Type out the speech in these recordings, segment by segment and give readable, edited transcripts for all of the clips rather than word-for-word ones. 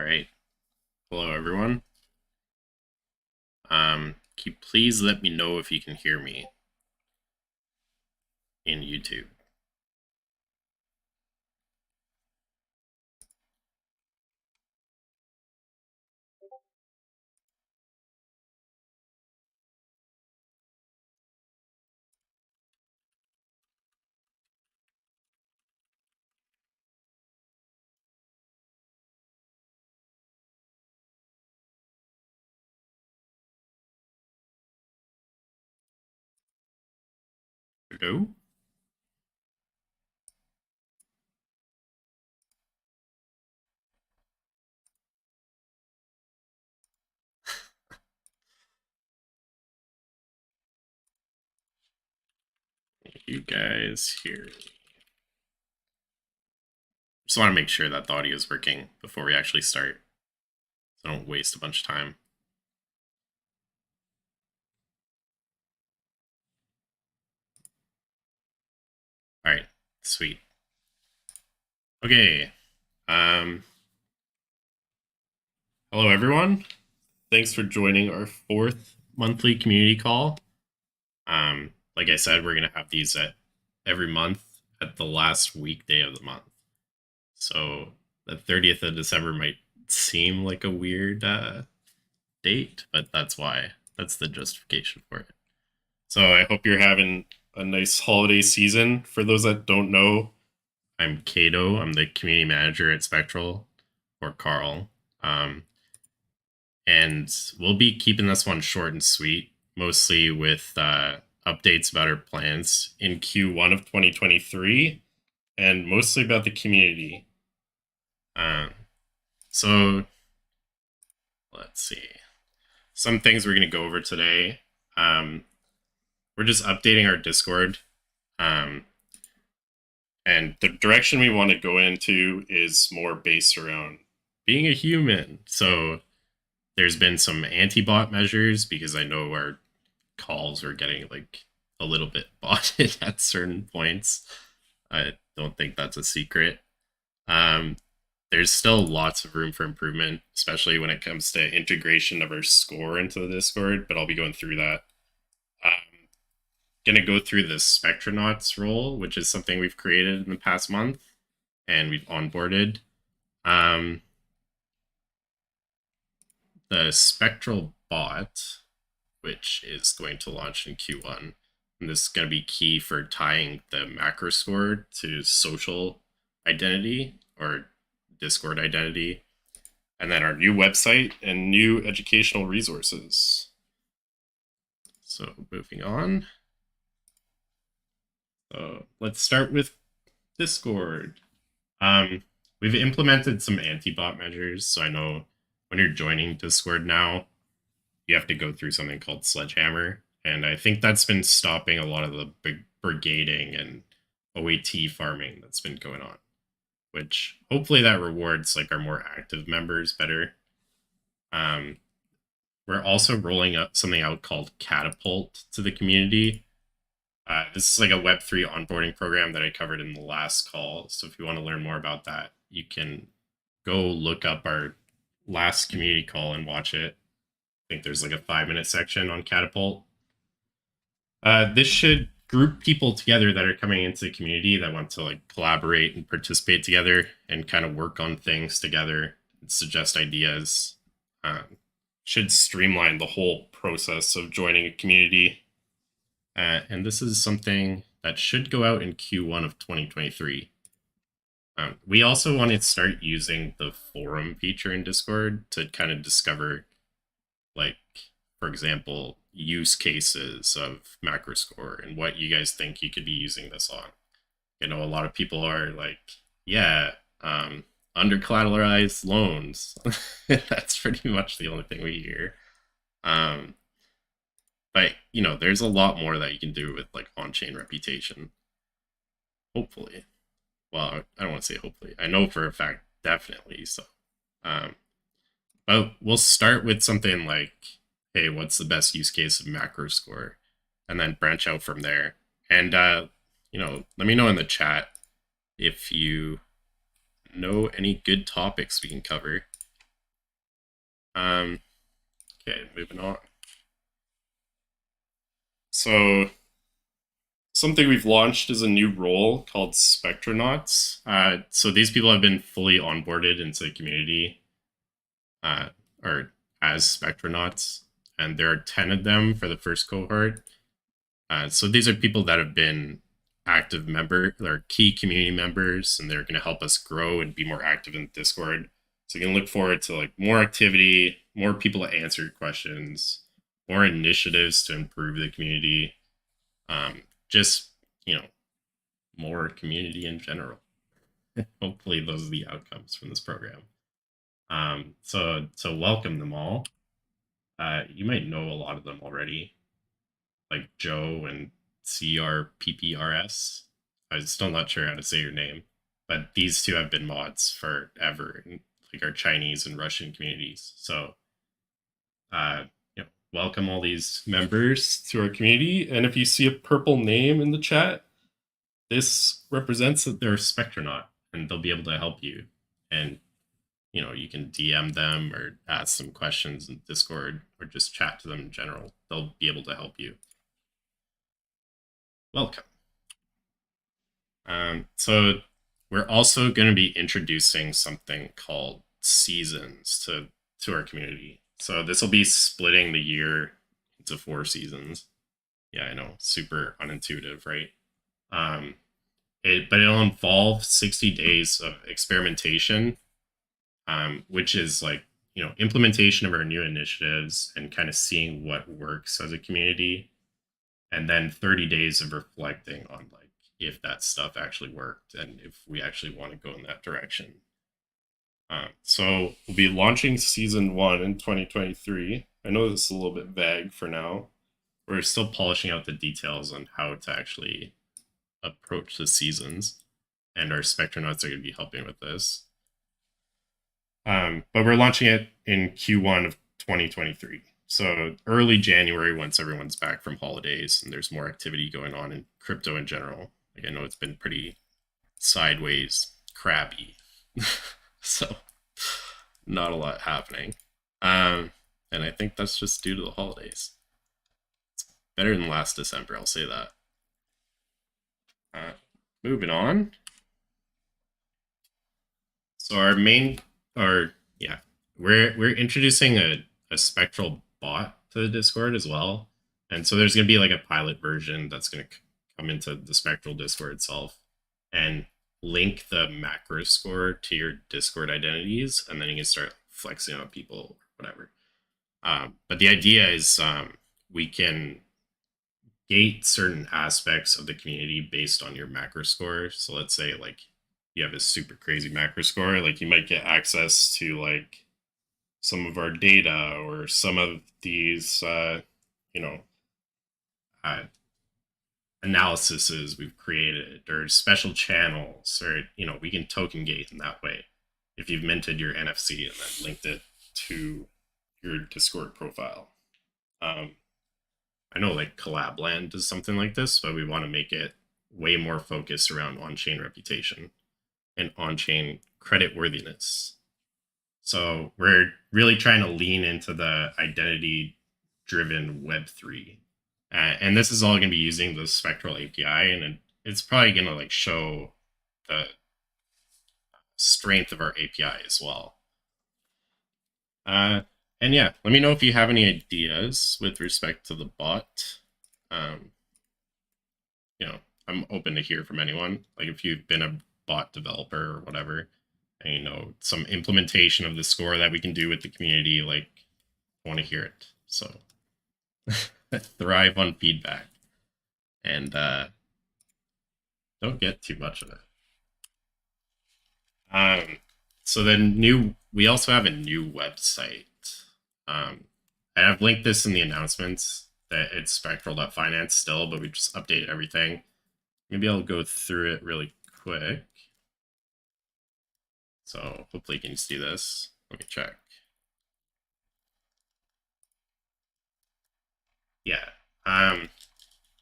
right. Hello, everyone. Can you please let me know if you can hear me in YouTube? Hello? You guys hear me? Just want to make sure that the audio is working before we actually start, so I don't waste a bunch of time. All right, sweet. Okay. Hello, everyone. Thanks for joining our 4th monthly community call. Like I said, we're going to have these at every month at the last weekday of the month. So the 30th of December might seem like a weird date, but that's why. That's the justification for it. So I hope you're having a nice holiday season. For those that don't know, I'm Kato. I'm the community manager at Spectral, or Carl. And we'll be keeping this one short and sweet, mostly with updates about our plans in Q1 of 2023, and mostly about the community. So let's see. Some things we're going to go over today. We're just updating our Discord. And the direction we want to go into is more based around being a human. So there's been some anti-bot measures because I know our calls are getting like a little bit botted at certain points. I don't think that's a secret. There's still lots of room for improvement, especially when it comes to integration of our score into the Discord, but I'll be going through that. Going to go through the Spectronauts role, which is something we've created in the past month and we've onboarded. The Spectral bot, which is going to launch in Q1. And this is going to be key for tying the macro score to social identity or Discord identity. And then our new website and new educational resources. So moving on. So let's start with Discord. We've implemented some anti-bot measures. So I know when you're joining Discord now, you have to go through something called Sledgehammer. And I think that's been stopping a lot of the big brigading and OAT farming that's been going on, which hopefully that rewards like our more active members better. We're also rolling up something out called Catapult to the community. This is like a Web3 onboarding program that I covered in the last call. So if you want to learn more about that, you can go look up our last community call and watch it. I think there's like a 5-minute section on Catapult. This should group people together that are coming into the community that want to like collaborate and participate together and kind of work on things together and suggest ideas. Should streamline the whole process of joining a community. And this is something that should go out in Q1 of 2023. We also want to start using the forum feature in Discord to kind of discover, like, for example, use cases of macro score and what you guys think you could be using this on. You know, a lot of people are like, yeah, under collateralized loans. That's pretty much the only thing we hear. But, you know, there's a lot more that you can do with like on-chain reputation. Hopefully. Well, I don't want to say hopefully. I know for a fact, definitely. So, but we'll start with something like, hey, what's the best use case of macro score? And then branch out from there. And, you know, let me know in the chat if you know any good topics we can cover. Okay, moving on. So something we've launched is a new role called Spectronauts. So these people have been fully onboarded into the community, or as Spectronauts, and there are 10 of them for the first cohort. So these are people that have been active member, they're key community members, and they're going to help us grow and be more active in Discord. So you can look forward to like more activity, more people to answer your questions, more initiatives to improve the community. Just more community in general. Hopefully, those are the outcomes from this program. So welcome them all. You might know a lot of them already, like Joe and CRPPRS. I'm still not sure how to say your name, but these two have been mods forever in like our Chinese and Russian communities. So, welcome all these members to our community. And if you see a purple name in the chat, this represents that they're a Spectronaut, and they'll be able to help you. And you can DM them or ask them questions in Discord or just chat to them in general. They'll be able to help you. Welcome. So we're also going to be introducing something called seasons to our community. So this will be splitting the year into 4 seasons. Yeah, I know, super unintuitive, right? But it'll involve 60 days of experimentation, which is like implementation of our new initiatives and kind of seeing what works as a community, and then 30 days of reflecting on like if that stuff actually worked and if we actually want to go in that direction. So we'll be launching season 1 in 2023. I know this is a little bit vague for now. We're still polishing out the details on how to actually approach the seasons, and our Spectronauts are going to be helping with this. But we're launching it in Q1 of 2023. So early January, once everyone's back from holidays and there's more activity going on in crypto in general. Like I know it's been pretty sideways, crabby. So not a lot happening. And I think that's just due to the holidays. It's better than last December, I'll say that. Moving on. So we're introducing a spectral bot to the Discord as well. And so there's going to be like a pilot version that's going to come into the Spectral Discord itself and link the macro score to your Discord identities, and then you can start flexing on people or whatever. But the idea is we can gate certain aspects of the community based on your macro score. So let's say like you have a super crazy macro score, like you might get access to like some of our data or some of these analyses we've created or special channels, or we can token gate in that way if you've minted your NFC and then linked it to your Discord profile. I know like Collabland does something like this, but we want to make it way more focused around on-chain reputation and on-chain credit worthiness. So we're really trying to lean into the identity-driven Web3. And this is all going to be using the Spectral API, and it's probably going to like show the strength of our API as well. And yeah, let me know if you have any ideas with respect to the bot. I'm open to hear from anyone. Like if you've been a bot developer or whatever, and some implementation of the score that we can do with the community, like I want to hear it. So thrive on feedback, and don't get too much of it. So then we also have a new website. I've linked this in the announcements that it's spectral.finance still, but we just updated everything. Maybe I'll go through it really quick. So hopefully you can see this. Let me check. Yeah,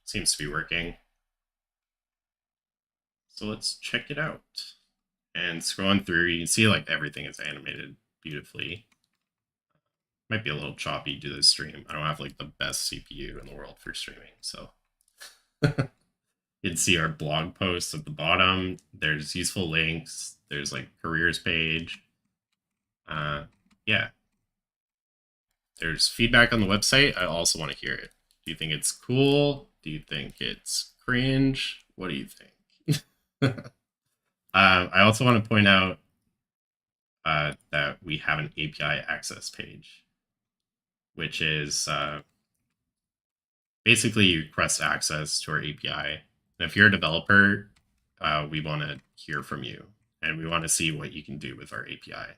seems to be working. So let's check it out. And scrolling through, you can see like everything is animated beautifully. Might be a little choppy due to the stream. I don't have like the best CPU in the world for streaming, so you'd see our blog posts at the bottom. There's useful links. There's like careers page. Yeah. There's feedback on the website. I also want to hear it. Do you think it's cool? Do you think it's cringe? What do you think? I also want to point out that we have an API access page, which is basically you request access to our API. And if you're a developer, we want to hear from you, and we want to see what you can do with our API.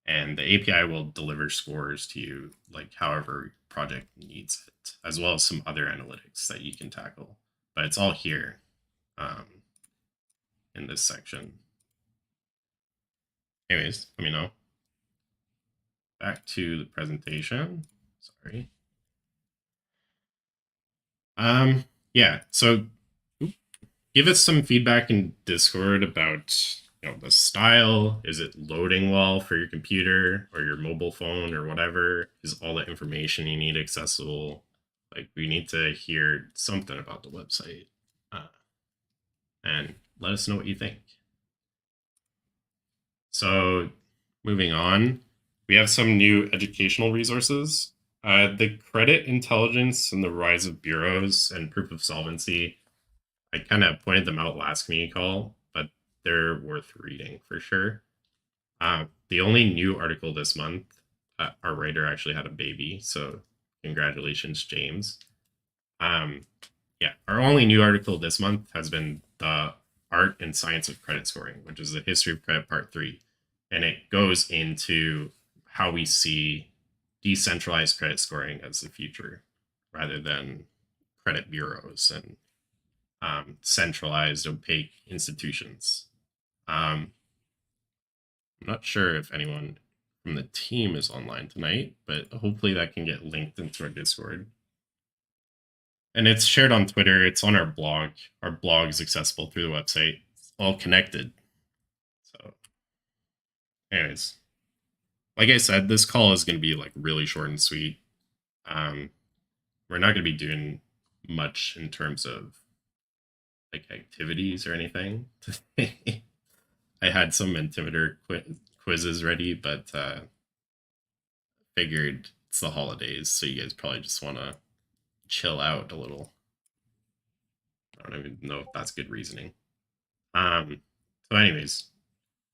And the API will deliver scores to you, like however project needs it, as well as some other analytics that you can tackle. But it's all here in this section. Anyways, let me know. Back to the presentation. Sorry. Yeah, so give us some feedback in Discord about the style. Is it loading well for your computer or your mobile phone or whatever? Is all the information you need accessible? Like, we need to hear something about the website. And let us know what you think. So moving on, we have some new educational resources. The credit intelligence and the rise of bureaus and proof of solvency, I kind of pointed them out last community call, but they're worth reading for sure. The only new article this month, our writer actually had a baby, so congratulations, James. Yeah, our only new article this month has been the Art and Science of Credit Scoring, which is the History of Credit Part 3. And it goes into how we see decentralized credit scoring as the future rather than credit bureaus and centralized, opaque institutions. I'm not sure if anyone from the team is online tonight, but hopefully that can get linked into our Discord. And it's shared on Twitter. It's on our blog. Our blog is accessible through the website. It's all connected. So, anyways, like I said, this call is going to be like really short and sweet. We're not going to be doing much in terms of like activities or anything today. I had some Intimidator quizzes ready, but figured it's the holidays, so you guys probably just want to chill out a little. I don't even know if that's good reasoning. So anyways,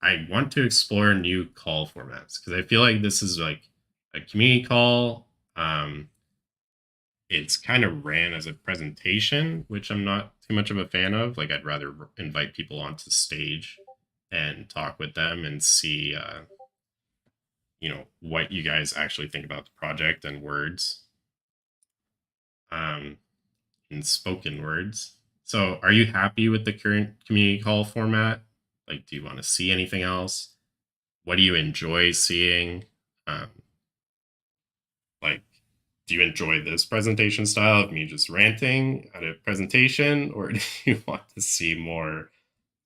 I want to explore new call formats because I feel like this is like a community call. It's kind of ran as a presentation, which I'm not too much of a fan of. Like, I'd rather invite people onto stage and talk with them and see, what you guys actually think about the project and words, in spoken words. So, are you happy with the current community call format? Like, do you want to see anything else? What do you enjoy seeing? Like, do you enjoy this presentation style of me just ranting at a presentation, or do you want to see more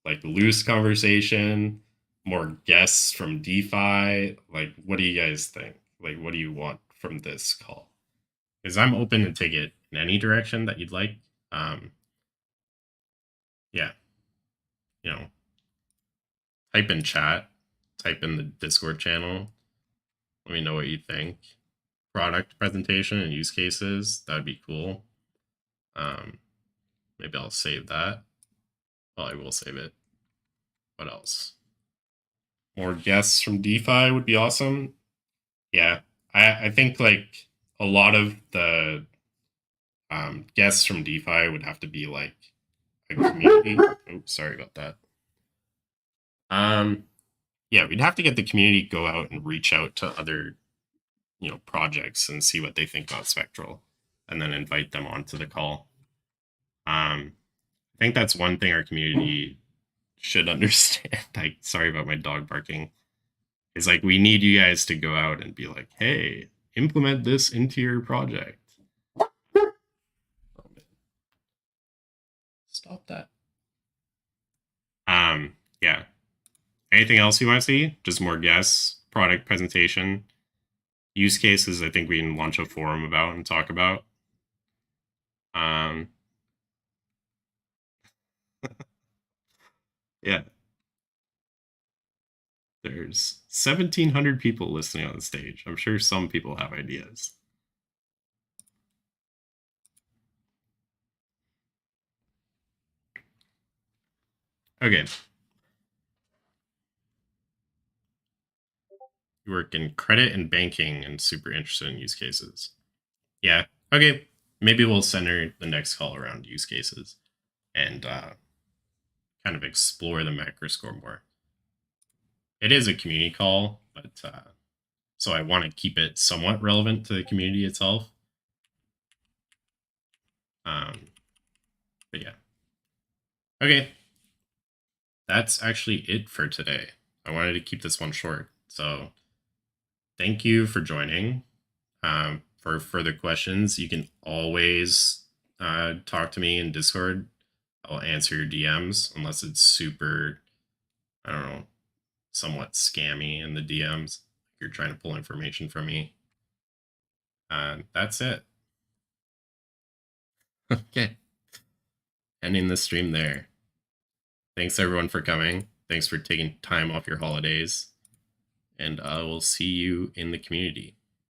like loose conversation, more guests from DeFi? Like, what do you guys think? Like, what do you want from this call? Because I'm open to take it in any direction that you'd like. Yeah, type in chat, type in the Discord channel. Let me know what you think. Product presentation and use cases, that'd be cool. Maybe I'll save that. Well, I will save it. What else? More guests from DeFi would be awesome. Yeah, I think like a lot of the guests from DeFi would have to be like a community. Oops, sorry about that. Yeah, we'd have to get the community go out and reach out to other projects and see what they think about Spectral, and then invite them onto the call. I think that's one thing our community should understand. Like, sorry about my dog barking. It's like, we need you guys to go out and be like, hey, implement this into your project. Oh, man. Stop that. Yeah. Anything else you want to see? Just more guests, product presentation. use cases I think we can launch a forum about and talk about. Yeah. There's 1,700 people listening on the stage. I'm sure some people have ideas. Okay. You work in credit and banking and super interested in use cases. Yeah. Okay. Maybe we'll center the next call around use cases and kind of explore the macro score more. It is a community call, but so I want to keep it somewhat relevant to the community itself. But yeah. Okay. That's actually it for today. I wanted to keep this one short. So thank you for joining. For further questions, you can always talk to me in Discord. I'll answer your DMs unless it's super, I don't know, somewhat scammy in the DMs. If you're trying to pull information from me. That's it. Okay. Ending the stream there. Thanks everyone for coming. Thanks for taking time off your holidays. And we'll see you in the community.